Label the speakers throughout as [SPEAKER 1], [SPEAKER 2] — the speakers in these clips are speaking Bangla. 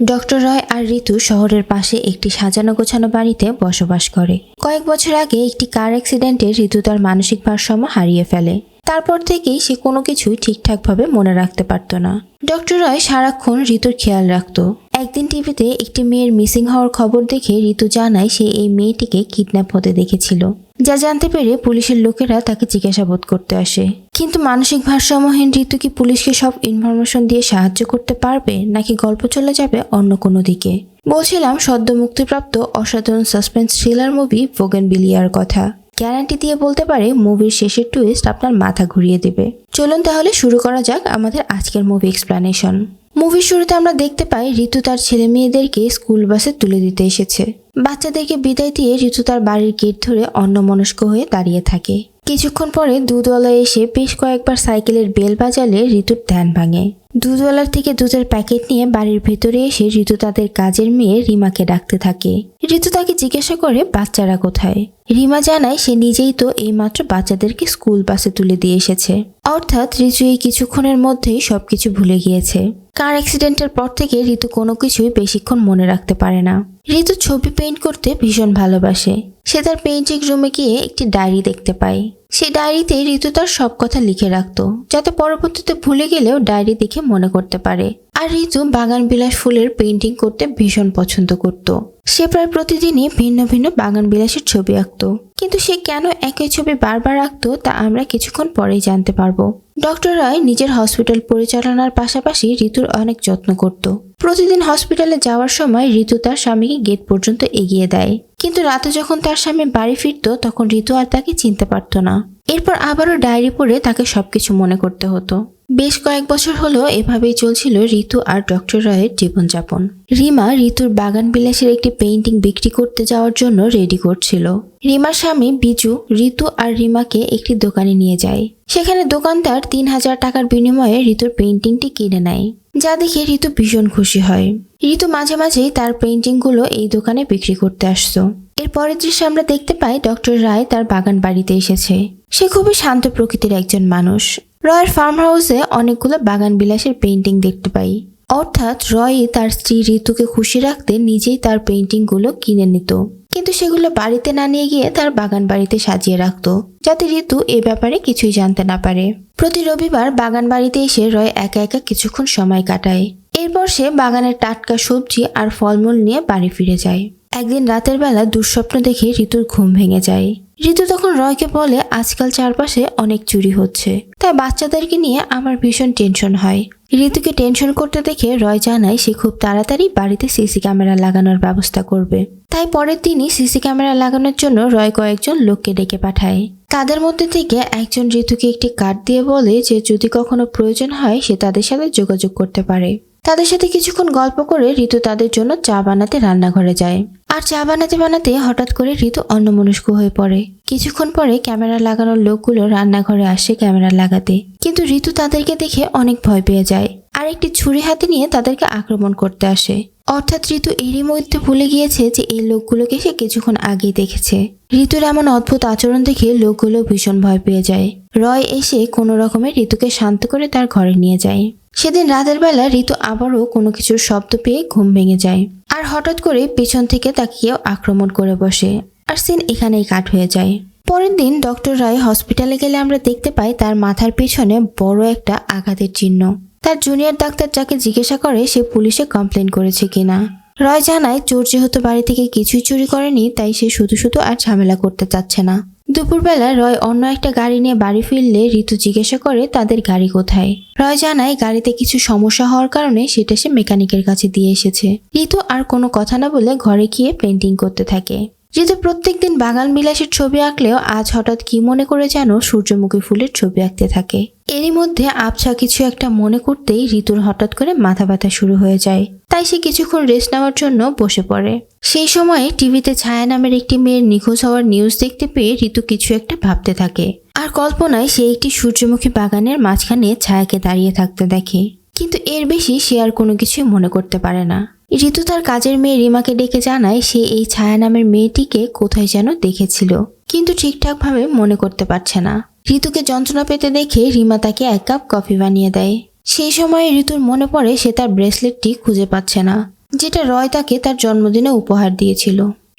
[SPEAKER 1] ডক্টর রয় আর ঋতু শহরের পাশে একটি সাজানো গোছানো বাড়িতে বসবাস করে। কয়েক বছর আগে একটি কার অ্যাক্সিডেন্টে ঋতু তার মানসিক ভারসাম্য হারিয়ে ফেলে। তারপর থেকেই সে কোনো কিছুই ঠিকঠাকভাবে মনে রাখতে পারত না। ডক্টর রয় সারাক্ষণ ঋতুর খেয়াল রাখত। একদিন টিভিতে একটি মেয়ের মিসিং হওয়ার খবর দেখে ঋতু জানায় সে এই মেয়েটিকে কিডন্যাপ হতে দেখেছিল। যা জানতে পেরে পুলিশের লোকেরা তাকে জিজ্ঞাসাবাদ করতে আসে। কিন্তু মানসিক ভারসাম্যহীন ঋতু কি পুলিশকে সব ইনফরমেশন দিয়ে সাহায্য করতে পারবে, নাকি গল্প চলে যাবে অন্য কোনো দিকে? বলছিলাম সদ্য মুক্তিপ্রাপ্ত অসাধারণ সাসপেন্স থ্রিলার মুভি বোগেনভিলিয়ার কথা। গ্যারান্টি দিয়ে বলতে পারে মুভির শেষের টুইস্ট আপনার মাথা ঘুরিয়ে দেবে। চলুন তাহলে শুরু করা যাক আমাদের আজকের মুভি এক্সপ্লানেশন। মুভির শুরুতে আমরা দেখতে পাই ঋতু তার ছেলে মেয়েদেরকে স্কুল বাসে তুলে দিতে এসেছে। বাচ্চাদেরকে বিদায় দিয়ে ঋতু তার বাড়ির গেট ধরে অন্যমনস্ক হয়ে দাঁড়িয়ে থাকে। কিছুক্ষণ পরে দুধওয়ালা এসে বেশ কয়েকবার সাইকেলের বেল বাজালে ঋতুর ধ্যান ভাঙে। দুধওয়ালার থেকে দুধের প্যাকেট নিয়ে বাড়ির ভেতরে এসে ঋতু তাদের কাজের মেয়ে রিমাকে ডাকতে থাকে। ঋতু তাকে জিজ্ঞাসা করে বাচ্চারা কোথায়। রিমা জানায় সে নিজেই তো এইমাত্র বাচ্চাদেরকে স্কুল বাসে তুলে দিয়ে এসেছে। অর্থাৎ ঋতু এই কিছুক্ষণের মধ্যেই সবকিছু ভুলে গিয়েছে। কার অ্যাক্সিডেন্টের পর থেকে ঋতু কোনো কিছুই বেশিক্ষণ মনে রাখতে পারে না। ঋতু ছবি পেইন্ট করতে ভীষণ ভালোবাসে। সে তার পেইন্টিং রুমে গিয়ে একটি ডায়েরি দেখতে পায়। সেই ডায়েরিতে ঋতু তার সব কথা লিখে রাখতো, যাতে পরবর্তীতে ভুলে গেলেও ডায়েরি দেখে মনে করতে পারে। আর ঋতু বাগান বিলাস ফুলের পেইন্টিং করতে ভীষণ পছন্দ করত। সে প্রায় প্রতিদিনই ভিন্ন ভিন্ন বাগান বিলাসের ছবি আঁকত। কিন্তু সে কেন একই ছবি বারবার আঁকতো তা আমরা কিছুক্ষণ পরেই জানতে পারবো। ডক্টর রয় নিজের হসপিটাল পরিচালনার পাশাপাশি ঋতুর অনেক যত্ন করত। প্রতিদিন হসপিটালে যাওয়ার সময় ঋতু তার স্বামীকে গেট পর্যন্ত এগিয়ে দেয়। কিন্তু রাতে যখন তার স্বামী বাড়ি ফিরত তখন ঋতু আর তাকে চিনতে পারত না। এরপর আবারও ডায়েরি পড়ে তাকে সবকিছু মনে করতে হতো। বেশ কয়েক বছর হলো এভাবেই চলছিল ঋতু আর ডক্টর রয়ের জীবনযাপন। রিমা ঋতুর বাগান বিলাসের একটি পেইন্টিং বিক্রি করতে যাওয়ার জন্য রেডি করছিল। রিমার স্বামী বিজু ঋতু আর রিমাকে একটি দোকানে নিয়ে যায়। সেখানে দোকানদার ৩,০০০ টাকার বিনিময়ে ঋতুর পেইন্টিংটি কিনে নেয়, যা দেখে ঋতু ভীষণ খুশি হয়। ঋতু মাঝে মাঝেই তার পেইন্টিংগুলো এই দোকানে বিক্রি করতে আসতো। এর পরের দৃশ্যে আমরা দেখতে পাই ডক্টর রায় তার বাগান বাড়িতে এসেছে। সে খুবই শান্ত প্রকৃতির একজন মানুষ। রয়ের ফার্ম হাউসে অনেকগুলো বাগান বিলাসের পেইন্টিং দেখতে পাই। অর্থাৎ রয় তার স্ত্রী ঋতুকে খুশি রাখতে নিজেই তার পেইন্টিংগুলো কিনে নিত, কিন্তু সেগুলো বাড়িতে না নিয়ে গিয়ে তার বাগান বাড়িতে সাজিয়ে রাখতো, যাতে ঋতু এ ব্যাপারে কিছুই জানতে না পারে। প্রতি রবিবার বাগান বাড়িতে এসে রয় একা একা কিছুক্ষণ সময় কাটায়। এরপর সে বাগানের টাটকা সবজি আর ফলমূল নিয়ে বাড়ি ফিরে যায়। একদিন রাতের বেলা দুঃস্বপ্ন দেখে ঋতুর ঘুম ভেঙে যায়। ঋতু তখন রয়কে বলে আজকাল চারপাশে অনেক চুরি হচ্ছে, তাই বাচ্চাদেরকে নিয়ে আমার ভীষণ টেনশন হয়। ঋতুকে টেনশন করতে দেখে রয় জানায় সে খুব তাড়াতাড়ি বাড়িতে সিসি ক্যামেরা লাগানোর ব্যবস্থা করবে। তাই পরের দিনই সিসি ক্যামেরা লাগানোর জন্য রয় কয়েকজন লোককে ডেকে পাঠায়। তাদের মধ্যে থেকে একজন ঋতুকে একটি কার্ড দিয়ে বলে যে যদি কখনো প্রয়োজন হয় সে তাদের সাথে যোগাযোগ করতে পারে। তাদের সাথে কিছুক্ষণ গল্প করে ঋতু তাদের জন্য চা বানাতে রান্নাঘরে যায়। আর চা বানাতে বানাতে হঠাৎ করে ঋতু অন্যমনস্ক হয়ে পড়ে। কিছুক্ষণ পরে ক্যামেরা লাগানোর লোকগুলো রান্নাঘরে আসে ক্যামেরা লাগাতে, কিন্তু ঋতু তাদেরকে দেখে অনেক ভয় পেয়ে যায় আর একটি ছুরি হাতে নিয়ে তাদেরকে আক্রমণ করতে আসে। অর্থাৎ ঋতু এরই মধ্যে ভুলে গিয়েছে যে এই লোকগুলোকে সে কিছুক্ষণ আগেই দেখেছে। ঋতুর এমন অদ্ভুত আচরণ দেখে লোকগুলো ভীষণ ভয় পেয়ে যায়। রয় এসে কোনো রকমে ঋতুকে শান্ত করে তার ঘরে নিয়ে যায়। সেদিন রাতের বেলা ঋতু আবারও কোনো কিছুর শব্দ পেয়ে ঘুম ভেঙে যায় আর হঠাৎ করে পেছন থেকে তাকে কেউ আক্রমণ করে বসে, আর সিন এখানেই কাট হয়ে যায়। পরের দিন ডক্টর রায় হসপিটালে গেলে আমরা দেখতে পাই তার মাথার পেছনে বড় একটা আঘাতের চিহ্ন। তার জুনিয়র ডাক্তার যাকে জিজ্ঞাসা করে সে পুলিশে কমপ্লেন করেছে কিনা। রয় জানায় চোর যেহেতু বাড়ি থেকে কিছুই চুরি করেনি তাই সে শুধু শুধু আর ঝামেলা করতে চাচ্ছে না। দুপুরবেলা রয় অন্য একটা গাড়ি নিয়ে বাড়ি ফিরলে ঋতু জিজ্ঞাসা করে তাদের গাড়ি কোথায়। রয় জানায় গাড়িতে কিছু সমস্যা হওয়ার কারণে সেটা সে মেকানিকের কাছে দিয়ে এসেছে। ঋতু আর কোনো কথা না বলে ঘরে গিয়ে পেইন্টিং করতে থাকে। ঋতু প্রত্যেকদিন বাগান বিলাসের ছবি আঁকলেও আজ হঠাৎ কি মনে করে যেন সূর্যমুখী ফুলের ছবি আঁকতে থাকে। এরই মধ্যে আবছা কিছু একটা মনে করতেই ঋতুর হঠাৎ করে মাথা ব্যথা শুরু হয়ে যায়। তাই সে কিছুক্ষণ রেস্ট নেওয়ার জন্য বসে পড়ে। সেই সময়ে টিভিতে ছায়া নামের একটি মেয়ের নিখোঁজ হওয়ার নিউজ দেখতে পেয়ে ঋতু কিছু একটা ভাবতে থাকে। আর কল্পনায় সে একটি সূর্যমুখী বাগানের মাঝখানে ছায়াকে দাঁড়িয়ে থাকতে দেখে, কিন্তু এর বেশি সে আর কোনো কিছুই মনে করতে পারে না। ঋতু তার কাজের মেয়ে রিমাকে ডেকে জানায় সে এই ছায়া নামের মেয়েটিকে কোথায় যেন দেখেছিল, কিন্তু ঠিকঠাকভাবে মনে করতে পারছে না। ঋতুকে যন্ত্রণা পেতে দেখে রিমা তাকে 1 কাপ কফি বানিয়ে দেয়। সেই সময় ঋতুর মনে পড়ে সে তার ব্রেসলেটটি খুঁজে পাচ্ছে না। যেটা রয় তাকে তার জন্মদিনে উপহার দিয়েছিল।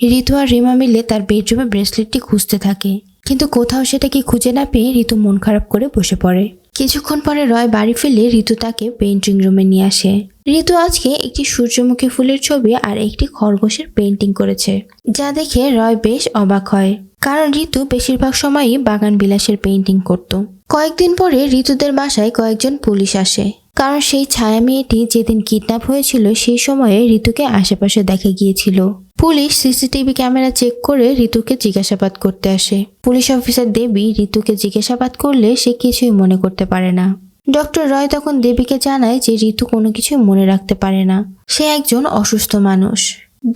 [SPEAKER 1] ঋতু আর রিমা মিলে তার বেডরুমে ব্রেসলেটটি খুঁজতে থাকে, কিন্তু কোথাও সেটাকে খুঁজে না পেয়ে ঋতু মন খারাপ করে বসে পড়ে। কিছুক্ষণ পরে রয় বাড়ি ফিরলে ঋতু তাকে পেইন্টিং রুমে নিয়ে আসে। ঋতু আজকে একটি সূর্যমুখী ফুলের ছবি আর একটি খরগোশের পেইন্টিং করেছে, যা দেখে রয় বেশ অবাক হয়, কারণ ঋতু বেশিরভাগ সময়ই বাগান বিলাসের পেইন্টিং করত। কয়েকদিন পরে ঋতুদের বাসায় কয়েকজন পুলিশ আসে, কারণ সেই ছায়া মেয়েটি যেদিন কিডন্যাপ হয়েছিল সেই সময়ে ঋতুকে আশেপাশে দেখা গিয়েছিল। পুলিশ সিসিটিভি ক্যামেরা চেক করে ঋতুকে জিজ্ঞাসাবাদ করতে আসে। পুলিশ অফিসার দেবী ঋতুকে জিজ্ঞাসাবাদ করলে সে কিছুই মনে করতে পারে না। ডক্টর রয় তখন দেবীকে জানায় যে ঋতু কোনো কিছু মনে রাখতে পারে না, সে একজন অসুস্থ মানুষ।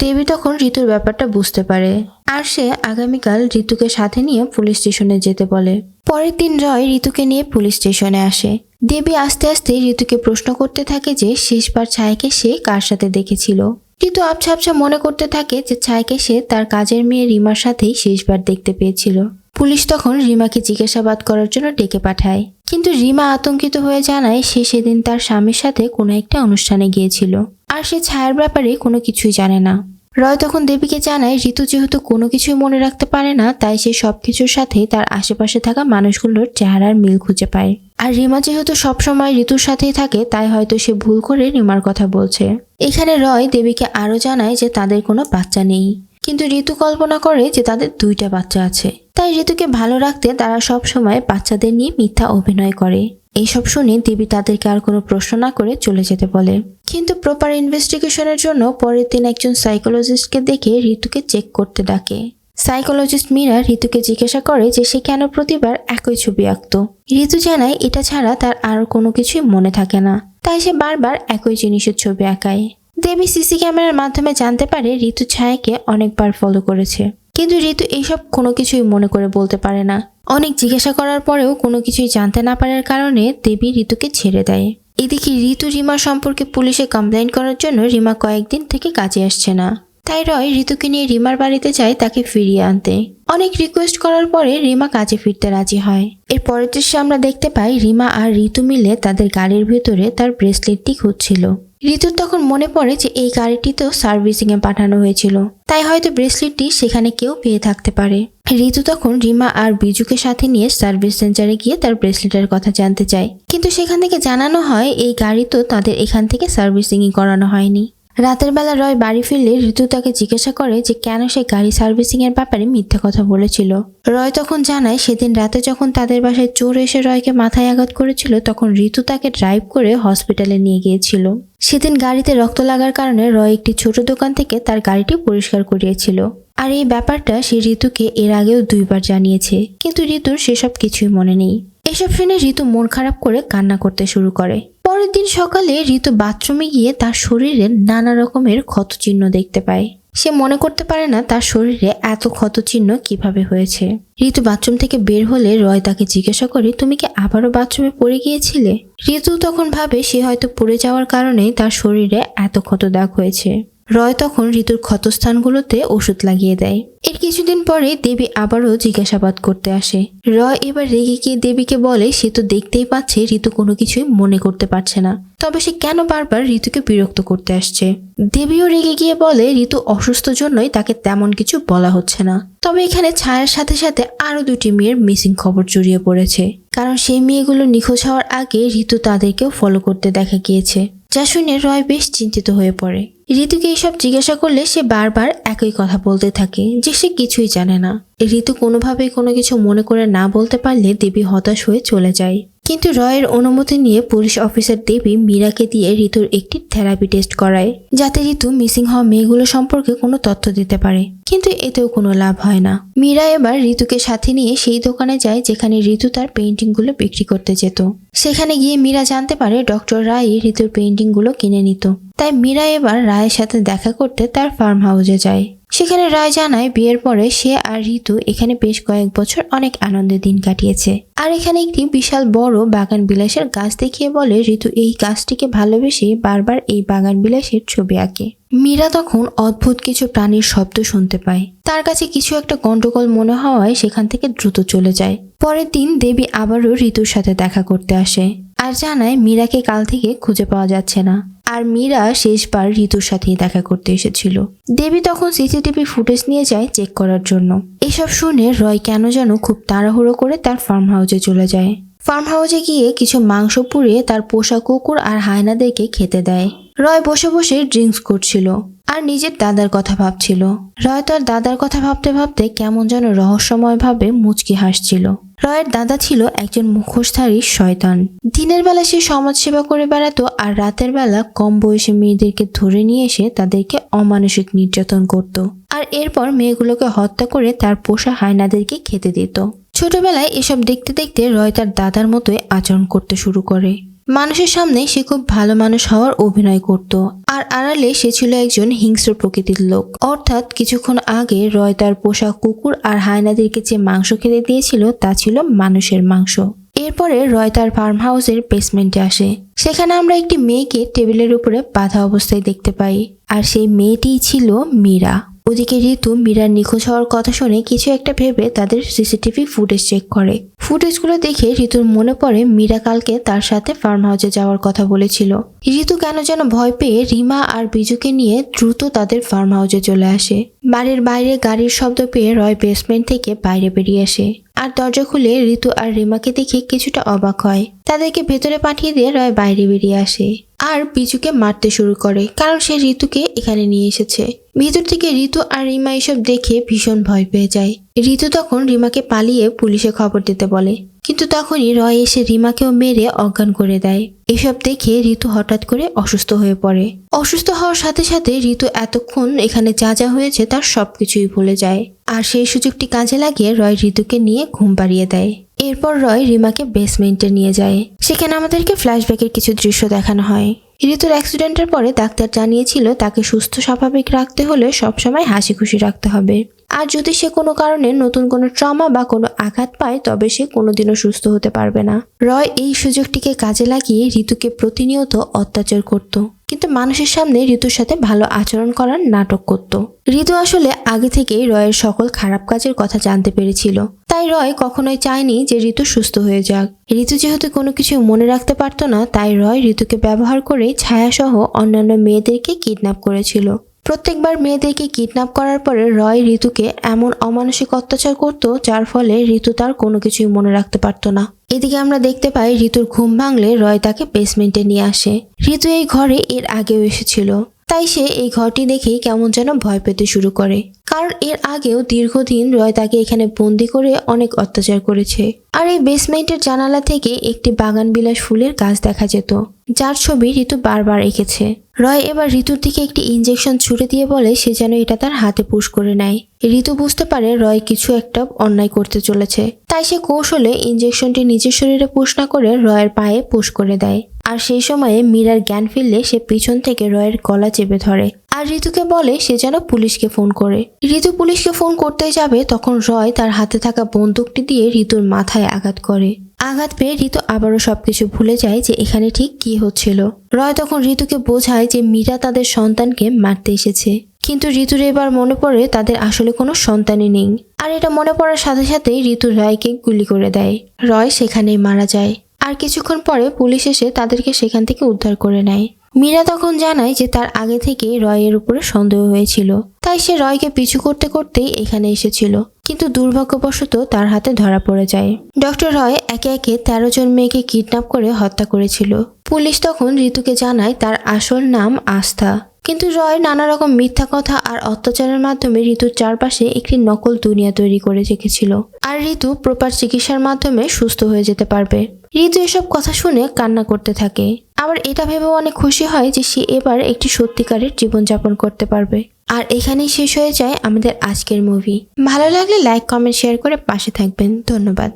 [SPEAKER 1] দেবী তখন ঋতুর ব্যাপারটা বুঝতে পারে, আর সে আগামীকাল ঋতুকে সাথে নিয়ে পুলিশ স্টেশনে যেতে বলে। পরের দিন রয় ঋতুকে নিয়ে পুলিশ স্টেশনে আসে। দেবী আস্তে আস্তে ঋতুকে প্রশ্ন করতে থাকে যে শেষবার ছায়াকে সে কার সাথে দেখেছিল। ঋতু আবছা আবছা মনে করতে থাকে যে ছায়াকে সে তার কাজের মেয়ে রিমার সাথেই শেষবার দেখতে পেয়েছিল। পুলিশ তখন রিমাকে জিজ্ঞাসাবাদ করার জন্য ডেকে পাঠায়, কিন্তু রিমা আতঙ্কিত হয়ে জানায় সে সেদিন তার স্বামীর সাথে কোনো একটা অনুষ্ঠানে গিয়েছিল, আর সে ছায়ার ব্যাপারে কোনো কিছুই জানে না। রয় তখন দেবীকে জানায় ঋতু যেহেতু কোনো কিছুই মনে রাখতে পারে না, তাই সে সবকিছুর সাথে তার আশেপাশে থাকা মানুষগুলোর চেহারার মিল খুঁজে পায়। আর রিমা যেহেতু সবসময় ঋতুর সাথেই থাকে, তাই হয়তো সে ভুল করে রিমার কথা বলছে। এখানে রয় দেবীকে আরো জানায় যে তাদের কোনো বাচ্চা নেই, কিন্তু ঋতু কল্পনা করে যে তাদের 2টা বাচ্চা আছে। তাই ঋতুকে ভালো রাখতে তারা সব সময় বাচ্চাদের নিয়ে মিথ্যা অভিনয় করে। এইসব শুনে দেবী তাদেরকে আর কোনো প্রশ্ন না করে চলে যেতে বলে। কিন্তু প্রপার ইনভেস্টিগেশনের জন্য পরের দিন একজন সাইকোলজিস্টকে দেখে ঋতুকে চেক করতে ডাকে। সাইকোলজিস্ট মীরা ঋতুকে জিজ্ঞাসা করে যে সে কেন প্রতিবার একই ছবি আঁকতো। ঋতু জানায় এটা ছাড়া তার আর কোনো কিছুই মনে থাকে না, তাই সে বারবার একই জিনিসের ছবি আঁকায়। দেবী সিসি ক্যামেরার মাধ্যমে জানতে পারে ঋতু ছায়াকে অনেকবার ফলো করেছে, কিন্তু ঋতু এইসব কোনো কিছুই মনে করে বলতে পারে না। অনেক জিজ্ঞাসা করার পরেও কোনো কিছুই জানতে না পারার কারণে দেবী ঋতুকে ছেড়ে দেয়। এদিকে ঋতু রিমার সম্পর্কে পুলিশে কমপ্লেইন করার জন্য রিমা কয়েকদিন থেকে কাজে আসছে না, তাই রয় ঋতুকে নিয়ে রিমার বাড়িতে যায় তাকে ফিরিয়ে আনতে। অনেক রিকোয়েস্ট করার পরে রিমা কাজে ফিরতে রাজি হয়। এর পরের দৃশ্যে আমরা দেখতে পাই রিমা আর ঋতু মিলে তাদের গাড়ির ভেতরে তার ব্রেসলেটটি খুঁজছিল। ঋতুর তখন মনে পড়ে যে এই গাড়িটি তো সার্ভিসিং এ পাঠানো হয়েছিল, তাই হয়তো ব্রেসলেটটি সেখানে কেউ পেয়ে থাকতে পারে। ঋতু তখন রিমা আর বিজুকে সাথে নিয়ে সার্ভিস সেন্টারে গিয়ে তার ব্রেসলেটের কথা জানতে চায়, কিন্তু সেখান থেকে জানানো হয় এই গাড়ি তো তাদের এখান থেকে সার্ভিসিংই করানো হয়নি। রাতের বেলা রয় বাড়ি ফিরলে ঋতু তাকে জিজ্ঞাসা করে যে কেন সে গাড়ি সার্ভিসিং এর ব্যাপারে মিথ্যা কথা বলেছিল। রয় তখন জানায় সেদিন রাতে যখন তাদের বাসায় চোর এসে রয়কে মাথায় আঘাত করেছিল, তখন ঋতু তাকে ড্রাইভ করে হসপিটালে নিয়ে গিয়েছিল। সেদিন গাড়িতে রক্ত লাগার কারণে রয় একটি ছোট দোকান থেকে তার গাড়িটি পরিষ্কার করিয়েছিল। আর এই ব্যাপারটা সে ঋতুকে এর আগেও 2বার জানিয়েছে, কিন্তু ঋতুর সেসব কিছুই মনে নেই। এসব শুনে ঋতু মন খারাপ করে কান্না করতে শুরু করে। পরের দিন সকালে ঋতু বাথরুমে গিয়ে তার শরীরে নানা রকমের ক্ষতচিহ্ন দেখতে পায়। সে মনে করতে পারে না তার শরীরে এত ক্ষতচিহ্ন কিভাবে হয়েছে। ঋতু বাথরুম থেকে বের হলে রয় তাকে জিজ্ঞাসা করে তুমি কি আবারও বাথরুমে পড়ে গিয়েছিলে। ঋতু তখন ভাবে সে হয়তো পড়ে যাওয়ার কারণে তার শরীরে এত ক্ষত দাগ হয়েছে। রয় তখন ঋতুর ক্ষতস্থানগুলোতে ওষুধ লাগিয়ে দেয়। এর কিছুদিন পরে দেবী আবারও জিজ্ঞাসাবাদ করতে আসে। রয় এবার রেগে গিয়ে দেবীকে বলে সে তো দেখতেই পাচ্ছে ঋতু কোনো কিছুই মনে করতে পারছে না, তবে সে কেন বারবার ঋতুকে বিরক্ত করতে আসছে। দেবীও রেগে গিয়ে বলে ঋতু অসুস্থ জন্যই তাকে তেমন কিছু বলা হচ্ছে না। তবে এখানে ছায়ার সাথে সাথে আরো 2টি মেয়ের মিসিং খবর জড়িয়ে পড়েছে, কারণ সেই মেয়েগুলো নিখোঁজ হওয়ার আগে ঋতু তাদেরকেও ফলো করতে দেখা গিয়েছে, যা শুনে রয় বেশ চিন্তিত হয়ে পড়ে। ঋতুকে এইসব জিজ্ঞাসা করলে সে বারবার একই কথা বলতে থাকে যে সে কিছুই জানে না। ঋতু কোনোভাবেই কোনো কিছু মনে করে না বলতে পারলে দেবী হতাশ হয়ে চলে যায়। কিন্তু রয়ের অনুমতি নিয়ে পুলিশ অফিসার দেবী মীরাকে দিয়ে ঋতুর একটি থেরাপি টেস্ট করায়, যাতে ঋতু মিসিং হওয়া মেয়েগুলো সম্পর্কে কোনো তথ্য দিতে পারে, কিন্তু এতেও কোনো লাভ হয় না। মীরা এবার ঋতুকে সাথে নিয়ে সেই দোকানে যায় যেখানে ঋতু তার পেইন্টিংগুলো বিক্রি করতে যেত। সেখানে গিয়ে মীরা জানতে পারে ডক্টর রায় ঋতুর পেইন্টিংগুলো কিনে নিত, তাই মীরা এবার রায়ের সাথে দেখা করতে তার ফার্ম হাউসে যায়। সেখানে রায় জানায় বিয়ের পরে সে আর ঋতু এখানে বেশ কয়েক বছর অনেক আনন্দের দিন কাটিয়েছে, আর এখানে একটি বিশাল বড় বাগান বিলাসের গাছ দেখিয়ে বলে ঋতু এই গাছটিকে ভালোবেসে বারবার এই বাগান বিলাসের ছবি আঁকে। মীরা তখন অদ্ভুত কিছু প্রাণীর শব্দ শুনতে পায়, তার কাছে কিছু একটা গন্ডগোল মনে হওয়ায় সেখান থেকে দ্রুত চলে যায়। পরের দিন দেবী আবারও ঋতুর সাথে দেখা করতে আসে, আর জানায় মীরাকে কাল থেকে খুঁজে পাওয়া যাচ্ছে না। আর মীরা শেষবার ঋতুর সাথেই দেখা করতে এসেছিল। দেবী তখন সিসিটিভি ফুটেজ নিয়ে যায় চেক করার জন্য। এসব শুনে রয় কেন যেন খুব তাড়াহুড়ো করে তার ফার্ম হাউসে চলে যায়। ফার্ম হাউসে গিয়ে কিছু মাংস পুড়িয়ে তার পোষা কুকুর আর হায়নাদেরকে খেতে দেয়। রয় বসে বসে ড্রিঙ্কস করছিল আর নিজের দাদার কথা ভাবছিল। রয় তার দাদার কথা ভাবতে ভাবতে কেমন যেন রহস্যময়ভাবে মুচকি হাসছিল। রয়ের দাদা ছিল একজন মুখোশধারী শয়তান। দিনের বেলা সে সমাজসেবা করে বেড়াতো আর রাতের বেলা কম বয়সী মেয়েদেরকে ধরে নিয়ে এসে তাদেরকে অমানসিক নির্যাতন করত। আর এরপর মেয়েগুলোকে হত্যা করে তার পোষা হায়নাদেরকে খেতে দিত। ছোটবেলায় এসব দেখতে দেখতে রয় তার দাদার মতোই আচরণ করতে শুরু করে। মানুষের সামনে সে খুব ভালো মানুষ হওয়ার অভিনয় করত, আর আড়ালে সে ছিল একজন হিংস্র প্রকৃতির লোক। অর্থাৎ কিছুক্ষণ আগে রয় তার পোষা কুকুর আর হায়নাদেরকে যে মাংস খেতে দিয়েছিল তা ছিল মানুষের মাংস। এরপরে রয় তার ফার্ম হাউসের বেসমেন্টে আসে। সেখানে আমরা একটি মেয়েকে টেবিলের উপরে বাঁধা অবস্থায় দেখতে পাই, আর সেই মেয়েটিই ছিল মীরা। ওদিকে ঋতু মীরার নিখোঁজ হওয়ার কথা শুনে কিছু একটা ভেবে তাদের সিসিটিভি ফুটেজ চেক করে। ফুটেজগুলো দেখে ঋতুর মনে পড়ে মীরা কালকে তার সাথে ফার্ম হাউসে যাওয়ার কথা বলেছিল। ঋতু কেন যেন ভয় পেয়ে রিমা আর বিজুকে নিয়ে দ্রুত তাদের ফার্ম হাউসে চলে আসে। বাড়ির বাইরে গাড়ির শব্দ পেয়ে রয় বেসমেন্ট থেকে বাইরে বেরিয়ে আসে আর দরজা খুলে ঋতু আর রিমাকে দেখে কিছুটা অবাক হয়। তাদেরকে ভেতরে পাঠিয়ে দিয়ে রয় বাইরে বেরিয়ে আসে আর বিজুকে মারতে শুরু করে, কারণ সে ঋতুকে এখানে নিয়ে এসেছে। ভিতর থেকে ঋতু আর রিমা এসব দেখে ভীষণ ভয় পেয়ে যায়। ঋতু তখন রিমাকে পালিয়ে পুলিশে খবর দিতে বলে, কিন্তু তখনই রয় এসে রিমাকেও মেরে অজ্ঞান করে দেয়। এসব দেখে ঋতু হঠাৎ করে অসুস্থ হয়ে পড়ে। অসুস্থ হওয়ার সাথে সাথে ঋতু এতক্ষণ এখানে যা যা হয়েছে তার সবকিছুই ভুলে যায়। আর সেই সুযোগটি কাজে লাগিয়ে রয় ঋতুকে নিয়ে ঘুম পাড়িয়ে দেয়। এরপর রয় রিমাকে বেসমেন্টে নিয়ে যায়। সেখানে আমাদেরকে ফ্ল্যাশব্যাকের কিছু দৃশ্য দেখানো হয়। ঋতুর অ্যাক্সিডেন্টের পরে ডাক্তার জানিয়েছিল তাকে সুস্থ স্বাভাবিক রাখতে হলে সবসময় হাসি খুশি রাখতে হবে, আর যদি সে কোনো কারণে নতুন কোনো ট্রমা বা কোনো আঘাত পায় তবে সে কোনোদিনও সুস্থ হতে পারবে না। রয় এই সুযোগটিকে কাজে লাগিয়ে ঋতুকে প্রতিনিয়ত অত্যাচার করত, কিন্তু মানুষের সামনে ঋতুর সাথে ভালো আচরণ করার নাটক করত। ঋতু আসলে আগে থেকেই রয়ের সকল খারাপ কাজের কথা জানতে পেরেছিল, তাই রয় কখনোই চায়নি যে ঋতু সুস্থ হয়ে যাক। ঋতু যেহেতু কোনো কিছু মনে রাখতে পারতো না, তাই রয় ঋতুকে ব্যবহার করে ছায়াসহ অন্যান্য মেয়েদেরকে কিডন্যাপ করেছিল। প্রত্যেকবার মেয়েদেরকে কিডন্যাপ করার পরে রয় ঋতুকে এমন অমানসিক অত্যাচার করত যার ফলে ঋতু তার কোনো কিছুই মনে রাখতে পারতো না। এদিকে আমরা দেখতে পাই ঋতুর ঘুম ভাঙলে রয় তাকে বেসমেন্টে নিয়ে আসে। ঋতু এই ঘরে এর আগেও এসেছিল, তাই সে এই ঘরটি দেখেই কেমন যেন ভয় পেতে শুরু করে, কারণ এর আগেও দীর্ঘদিন রয় তাকে এখানে বন্দি করে অনেক অত্যাচার করেছে। আর এই বেসমেন্টের জানালা থেকে একটি বাগান বিলাস ফুলের গাছ দেখা যেত, যার ছবি ঋতু বারবার এঁকেছে। রয় এবার ঋতুর দিকে একটি ইনজেকশন ছুড়ে দিয়ে বলে সে যেন এটা তার হাতে পুশ করে নেয়। ঋতু বুঝতে পারে রয় কিছু একটা অন্যায় করতে চলেছে, তাই সে কৌশলে ইনজেকশনটি নিজের শরীরে পুশ না করে রয়ের পায়ে পুশ করে দেয়। আর সেই সময়ে মীরার জ্ঞান ফিরলে সে পিছন থেকে রয়ের গলা চেপে ধরে আর ঋতুকে বলে সে যেন পুলিশকে ফোন করে। ঋতু পুলিশকে ফোন করতে যাবে তখন রয় তার হাতে থাকা বন্দুকটি দিয়ে ঋতুর মাথায় আঘাত করে। আঘাত পেয়ে ঋতু আবারও সবকিছু ভুলে যায় যে এখানে ঠিক কি হচ্ছিল। রয় তখন ঋতুকে বোঝায় যে মীরা তাদের সন্তানকে মারতে এসেছে, কিন্তু ঋতুর এবার মনে পড়ে তাদের আসলে কোনো সন্তানই নেই। আর এটা মনে পড়ার সাথে সাথেই ঋতু রয়কে গুলি করে দেয়। রয় সেখানেই মারা যায়। আর কিছুক্ষণ পরে পুলিশ এসে তাদেরকে সেখান থেকে উদ্ধার করে নেয়। মীরা তখন জানায় যে তার আগে থেকে রয়ের উপরে সন্দেহ হয়েছিল, তাই সে রয়কে পিছু করতে করতেই এখানে এসেছিল, কিন্তু দুর্ভাগ্যবশত তার হাতে ধরা পড়ে যায়। ডক্টর রয় একে একে 13 জন মেয়েকে কিডন্যাপ করে হত্যা করেছিল। পুলিশ তখন ঋতুকে জানায় তার আসল নাম আস্থা, কিন্তু রয় নানা রকম মিথ্যা কথা আর অত্যাচারের মাধ্যমে ঋতুর চারপাশে একটি নকল দুনিয়া তৈরি করে রেখেছিল। আর ঋতু প্রপার চিকিৎসার মাধ্যমে সুস্থ হয়ে যেতে পারবে। ঋতু এসব কথা শুনে কান্না করতে থাকে, আবার এটা ভেবেও অনেক খুশি হয় যে সে এবার একটি সত্যিকারের জীবনযাপন করতে পারবে। আর এখানেই শেষ হয়ে যায় আমাদের আজকের মুভি। ভালো লাগলে লাইক, কমেন্ট, শেয়ার করে পাশে থাকবেন। ধন্যবাদ।